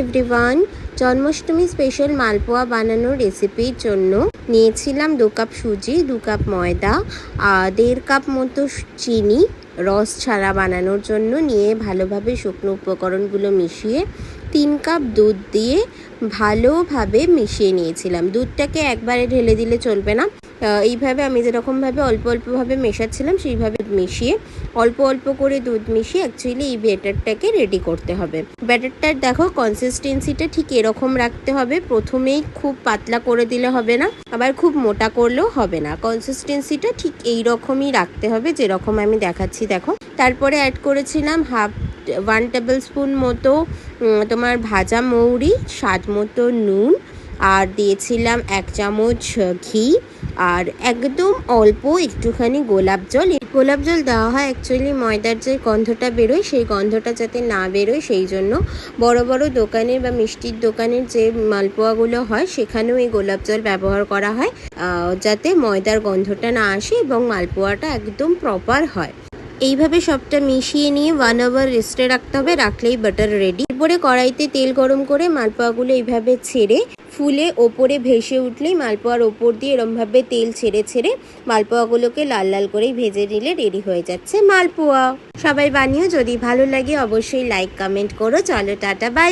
Everyone, Janmashtami special মালপোয়া বানানোর রেসিপির জন্য নিয়েছিলাম 2 কাপ সুজি, 2 কাপ ময়দা, 1.5 কাপ মতো চিনি রস ছাড়া বানানোর জন্য নিয়ে ভালোভাবে শুকনো উপকরণগুলো মিশিয়ে 3 কাপ দুধ দিয়ে ভালোভাবে মিশিয়ে নিয়েছিলাম। দুধটাকে একবারে ঢেলে দিলে চলবে না, এইভাবে আমি যেরকমভাবে অল্প অল্পভাবে মেশাচ্ছিলাম সেইভাবে মিশিয়ে অল্প অল্প করে দুধ মিশিয়ে অ্যাকচুয়ালি এই ব্যাটারটাকে রেডি করতে হবে। ব্যাটারটার দেখো কনসিস্টেন্সিটা ঠিক এরকম রাখতে হবে। প্রথমেই খুব পাতলা করে দিলে হবে না, আবার খুব মোটা করলেও হবে না। কনসিস্টেন্সিটা ঠিক এই রকমই রাখতে হবে যেরকম আমি দেখাচ্ছি দেখো। তারপরে অ্যাড করেছিলাম 1 টেবিল স্পুন মতো তোমার ভাজা মৌরি, স্বাদ মতো নুন, আর দিয়েছিলাম 1 চামচ ঘি, আর একদম অল্প একটুখানি গোলাপ জল। গোলাপ জল দেওয়া হয় অ্যাকচুয়ালি ময়দার যে গন্ধটা বেরোয় সেই গন্ধটা যাতে না বেরোয় সেই জন্য। বড় বড় দোকানের বা মিষ্টির দোকানের যে মালপোয়াগুলো হয় সেখানেও এই গোলাপ জল ব্যবহার করা হয়, যাতে ময়দার গন্ধটা না আসে এবং মালপোয়াটা একদম প্রপার হয়। এইভাবে সবটা মিশিয়ে নিয়ে 1 আওয়ার রেস্টে রাখতে হবে, রাখলেই বাটার রেডি। এরপরে কড়াইতে তেল গরম করে মালপোয়াগুলো এইভাবে ছেড়ে ফুলে ওপরে ভেসে উঠলেই মালপোয়ার ওপর দিয়ে এরমভাবে তেল ছেড়ে ছেড়ে মালপোয়াগুলোকে লাল লাল করেই ভেজে নিলে রেডি হয়ে যাচ্ছে মালপোয়া। সবাই বানিও, যদি ভালো লাগে অবশ্যই লাইক কমেন্ট করো। চলো টাটা, বাই।